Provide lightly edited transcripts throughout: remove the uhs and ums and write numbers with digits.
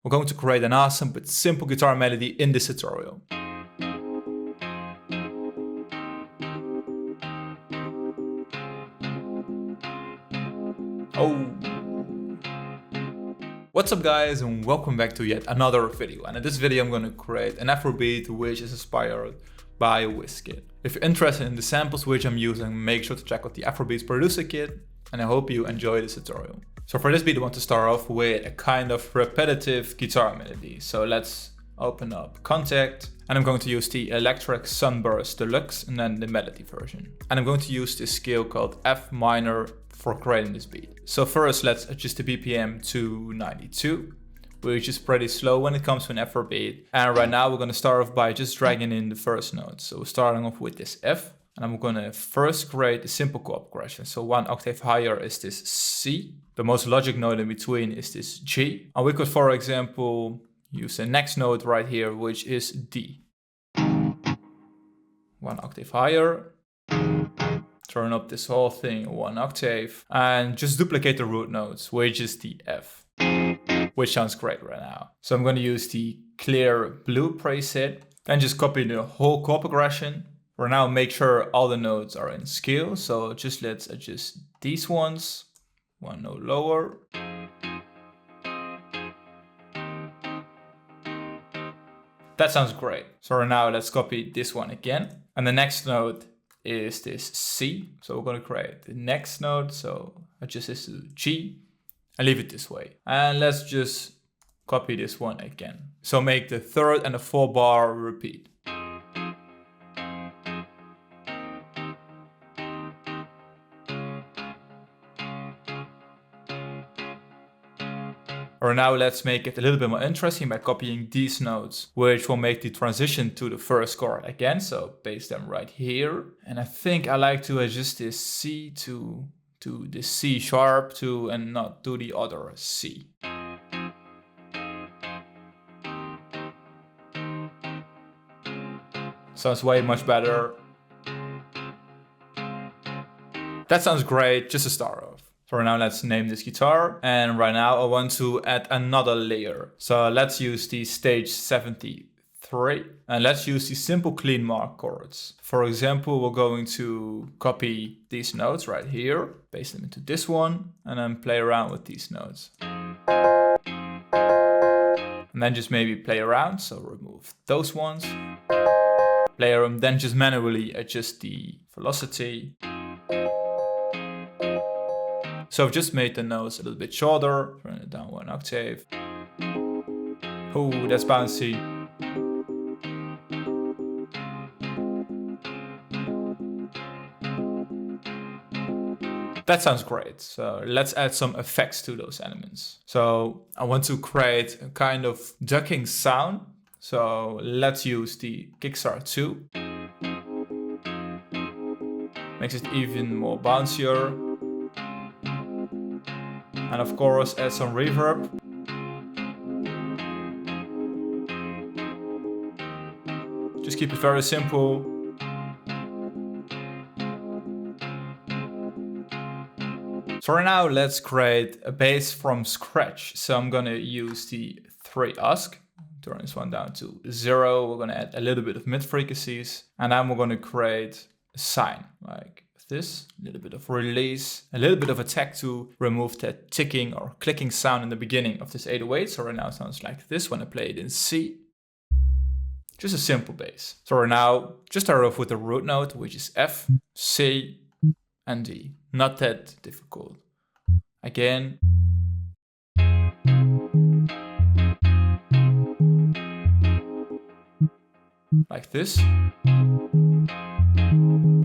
We're going to create an awesome but simple guitar melody in this tutorial. Oh. What's up guys, and welcome back to yet another video. And in this video I'm going to create an Afrobeat which is inspired by Wizkid. If you're interested in the samples which I'm using, make sure to check out the Afrobeats producer kit, and I hope you enjoy this tutorial. So for this beat I want to start off with a kind of repetitive guitar melody. So let's open up Contact, and I'm going to use the Electric Sunburst Deluxe and then the melody version. And I'm going to use this scale called F minor for creating this beat. So first let's adjust the BPM to 92, which is pretty slow when it comes to an Afrobeat. And right now we're going to start off by just dragging in the first note. So we're starting off with this F, and I'm going to first create a simple chord progression. So one octave higher is this C. The most logic note in between is this G. And we could, for example, use the next note right here, which is D. One octave higher. Turn up this whole thing one octave and just duplicate the root notes, which is the F, which sounds great right now. So I'm going to use the clear blue preset, then just copy the whole chord progression. For now, make sure all the notes are in scale. So just let's adjust these ones, one note lower. That sounds great. So now let's copy this one again. And the next note is this C. So we're going to create the next note. So adjust this to G and leave it this way. And let's just copy this one again. So make the third and the fourth bar repeat. Or now let's make it a little bit more interesting by copying these notes, which will make the transition to the first chord again. So paste them right here. And I think I like to adjust this C to the C sharp too, and not to the other C. Sounds way much better. That sounds great, just to start off. So now let's name this guitar, and right now I want to add another layer. So let's use the stage 73, and let's use the simple clean mark chords. For example, we're going to copy these notes right here, paste them into this one, and then play around with these notes. And then just maybe play around, so remove those ones. Play around, then just manually adjust the velocity. So I've just made the notes a little bit shorter, turn it down one octave. Oh, that's bouncy. That sounds great. So let's add some effects to those elements. So I want to create a kind of ducking sound. So let's use the Kickstart 2. Makes it even more bouncier. And of course, add some reverb. Just keep it very simple. So right now, let's create a bass from scratch. So I'm gonna use the 3-usk. Turn this one down to 0. We're gonna add a little bit of mid frequencies. And then we're gonna create a sine, like this, a little bit of release, a little bit of attack to remove that ticking or clicking sound in the beginning of this 808. So right now it sounds like this when I play it in C. Just a simple bass. So right now, just start off with the root note, which is F, C, and D. Not that difficult. Again. Like this.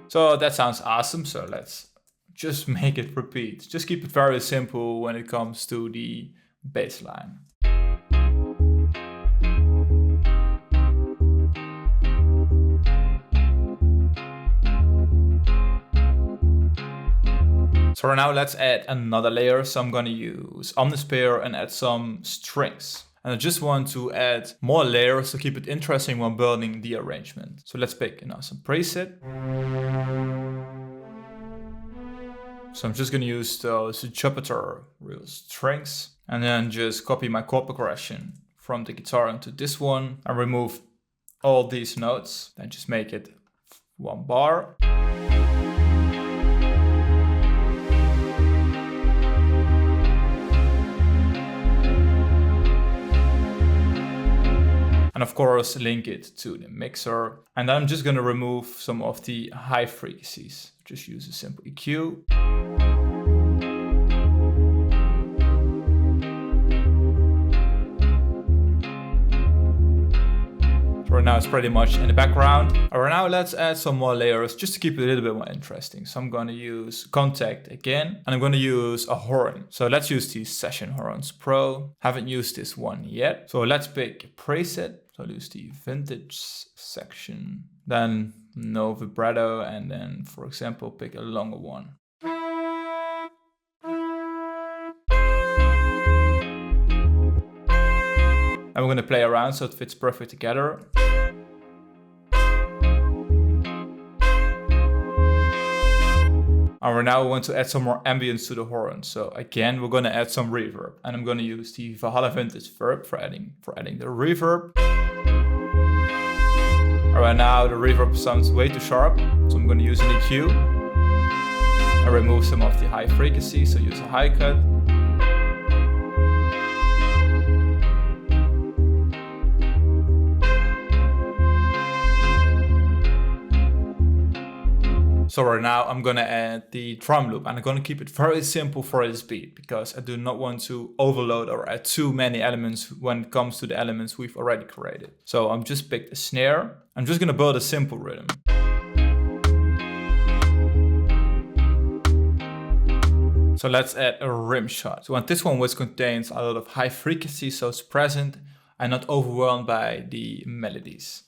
So that sounds awesome, so let's just make it repeat. Just keep it very simple when it comes to the bass line. So now let's add another layer. So I'm going to use Omnisphere and add some strings. And I just want to add more layers to keep it interesting when building the arrangement. So let's pick an awesome preset. So I'm just going to use those Jupiter real strings and then just copy my chord progression from the guitar into this one and remove all these notes. Then just make it one bar. And of course, link it to the mixer. And then I'm just gonna remove some of the high frequencies. Just use a simple EQ. So right now it's pretty much in the background. All right, now let's add some more layers just to keep it a little bit more interesting. So I'm gonna use Contact again, and I'm gonna use a horn. So let's use the Session Horns Pro. Haven't used this one yet. So let's pick a preset. So I'll use the vintage section, then no vibrato, and then, for example, pick a longer one. And we're gonna play around so it fits perfect together. And right now we want to add some more ambience to the horn. So again, we're gonna add some reverb. And I'm gonna use the Valhalla Vintage Verb for adding the reverb. Alright, now the reverb sounds way too sharp. So I'm gonna use an EQ. And remove some of the high frequency, so use a high cut. So right now I'm gonna add the drum loop, and I'm gonna keep it very simple for this beat because I do not want to overload or add too many elements when it comes to the elements we've already created. So I'm just picked a snare. I'm just gonna build a simple rhythm. So let's add a rim shot. So I want this one which contains a lot of high frequency, so it's present and not overwhelmed by the melodies.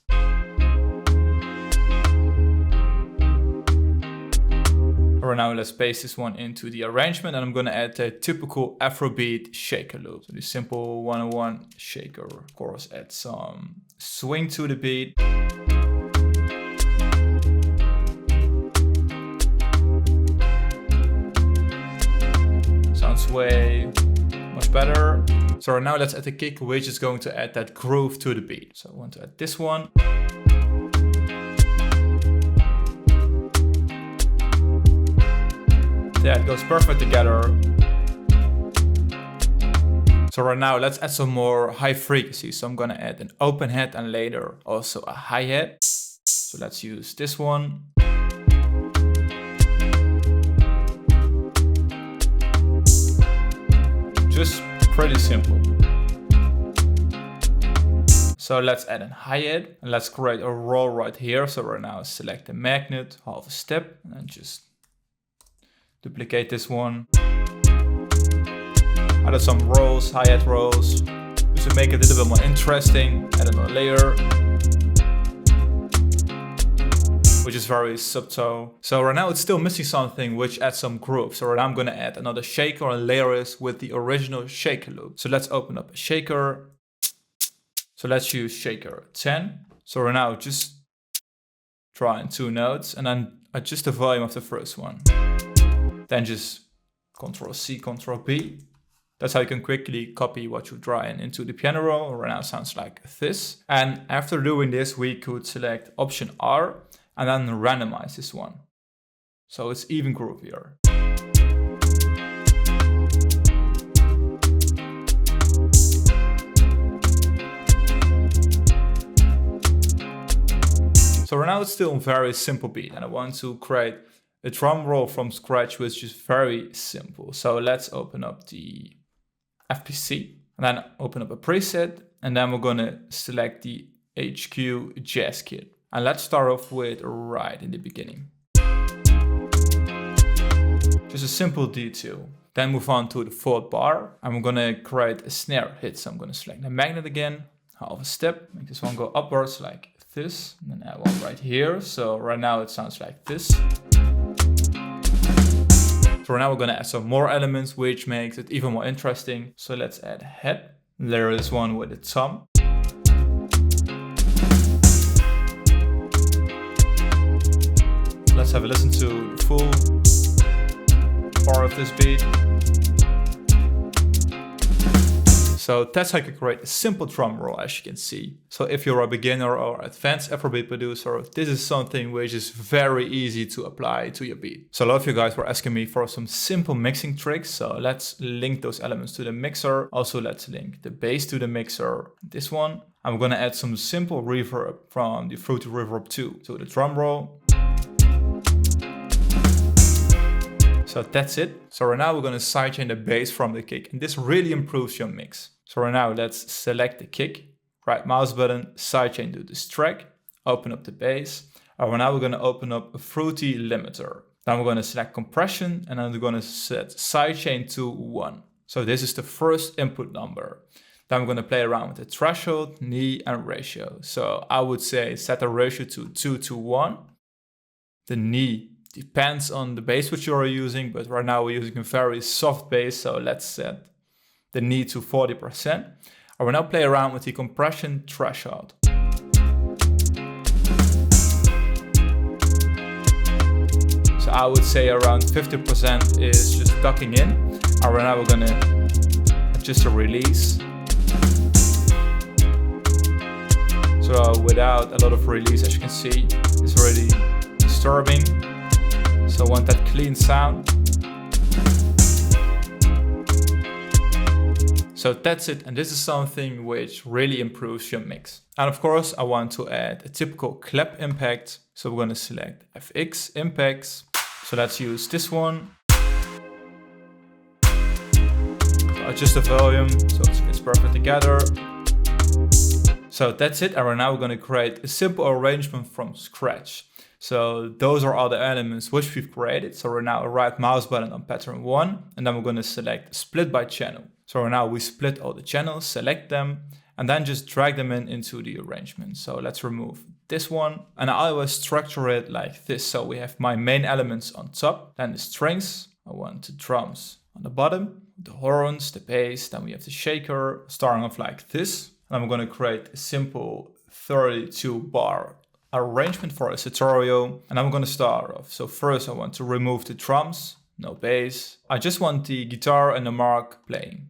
Right now let's paste this one into the arrangement, and I'm gonna add a typical Afrobeat shaker loop. So the simple 101 shaker. Of course, add some swing to the beat. Sounds way much better. So right now let's add the kick, which is going to add that groove to the beat. So I want to add this one. Yeah, it goes perfect together. So right now let's add some more high frequency. So I'm gonna add an open hat and later also a hi-hat. So let's use this one. Just pretty simple. So let's add a hi-hat and let's create a roll right here. So right now select the magnet, half a step, and then just duplicate this one. Add some rolls, hi-hat rolls, just to make it a little bit more interesting. Add another layer, which is very subtle. So right now it's still missing something which adds some groove. So right now I'm gonna add another shaker and layer it with the original shaker loop. So let's open up a shaker. So let's use shaker 10. So right now just draw in 2 notes and then adjust the volume of the first one. Then just Ctrl C, Ctrl B. That's how you can quickly copy what you draw in into the piano roll. Right now it sounds like this. And after doing this, we could select Option R and then randomize this one. So it's even groovier. So right now it's still a very simple beat and I want to create a drum roll from scratch, which is very simple. So let's open up the FPC and then open up a preset, and then we're gonna select the HQ Jazz Kit. And let's start off with right in the beginning. Just a simple D2. Then move on to the 4th bar and we're gonna create a snare hit. So I'm gonna select the magnet again, half a step, make this one go upwards like this, and then add one right here. So right now it sounds like this. So now we're gonna add some more elements, which makes it even more interesting. So let's add a head, layer this one with a thumb. Let's have a listen to the full part of this beat. So that's how you can create a simple drum roll, as you can see. So if you're a beginner or advanced Afrobeat producer, this is something which is very easy to apply to your beat. So a lot of you guys were asking me for some simple mixing tricks. So let's link those elements to the mixer. Also, let's link the bass to the mixer. This one. I'm gonna add some simple reverb from the Fruity Reverb 2 to the drum roll. So that's it. So right now we're going to sidechain the bass from the kick, and this really improves your mix. So right now let's select the kick, right mouse button, sidechain to this track, open up the bass. And right now we're going to open up a Fruity limiter. Then we're going to select compression, and then we're going to set sidechain to 1. So this is the first input number. Then we're going to play around with the threshold, knee, and ratio. So I would say set the ratio to 2 to 1. The knee depends on the bass which you are using, but right now we're using a very soft bass, so let's set the knee to 40%. I will now play around with the compression threshold. So I would say around 50% is just ducking in. And right now we're gonna adjust the release. So without a lot of release, as you can see, it's really disturbing. So I want that clean sound. So that's it, and this is something which really improves your mix. And of course I want to add a typical clap impact. So we're going to select FX impacts. So let's use this one. Adjust the volume so it fits perfect together. So that's it, and right now we're going to create a simple arrangement from scratch. So those are all the elements which we've created. So right now a right mouse button on pattern 1, and then we're going to select split by channel. So right now we split all the channels, select them, and then just drag them into the arrangement. So let's remove this one, and I always structure it like this. So we have my main elements on top, then the strings. I want the drums on the bottom, the horns, the bass, then we have the shaker, starting off like this. And I'm going to create a simple 32 bar arrangement for a tutorial, and I'm going to start off. So first I want to remove the drums, no bass. I just want the guitar and the mark playing.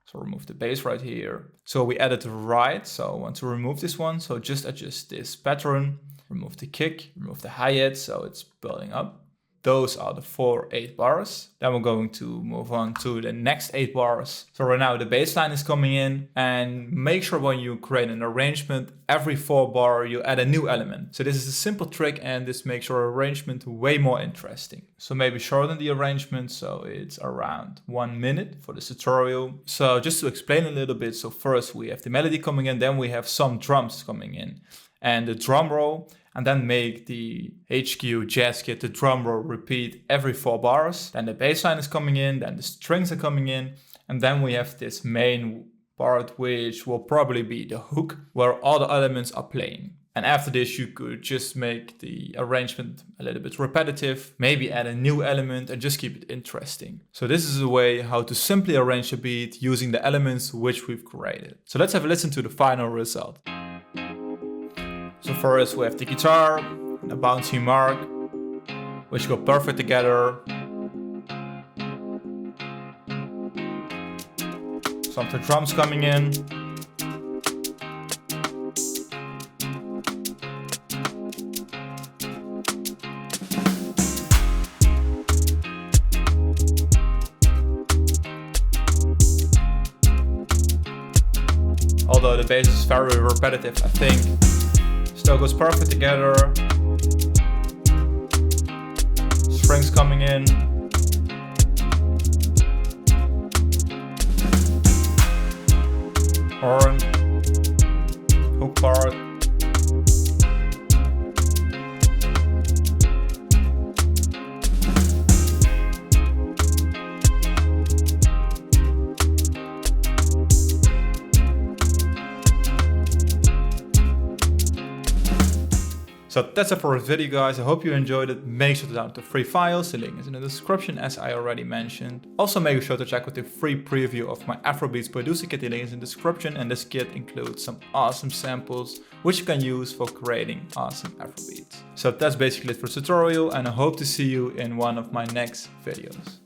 So remove the bass right here. So we added the ride, so I want to remove this one. So just adjust this pattern, remove the kick, remove the hi-hat, so it's building up. Those are the 4 8 bars. Then we're going to move on to the next 8 bars. So right now the bass line is coming in, and make sure when you create an arrangement, every 4 bar you add a new element. So this is a simple trick, and this makes your arrangement way more interesting. So maybe shorten the arrangement so it's around 1 minute for the tutorial. So just to explain a little bit, so first we have the melody coming in, then we have some drums coming in and the drum roll. And then make the HQ jazz kit, the drum roll, repeat every 4 bars. Then the bass line is coming in, then the strings are coming in. And then we have this main part, which will probably be the hook, where all the elements are playing. And after this, you could just make the arrangement a little bit repetitive, maybe add a new element and just keep it interesting. So this is a way how to simply arrange a beat using the elements which we've created. So let's have a listen to the final result. So first we have the guitar, and a bouncy mark, which go perfect together. Some of the drums coming in. Although the bass is very repetitive, I think. Still goes perfect together. Strings coming in. Horn. Hook part. So that's it for this video, guys. I hope you enjoyed it. Make sure to download the free files. The link is in the description, as I already mentioned. Also make sure to check out the free preview of my Afrobeats producer kit. The link is in the description, and this kit includes some awesome samples which you can use for creating awesome Afrobeats. So that's basically it for the tutorial, and I hope to see you in one of my next videos.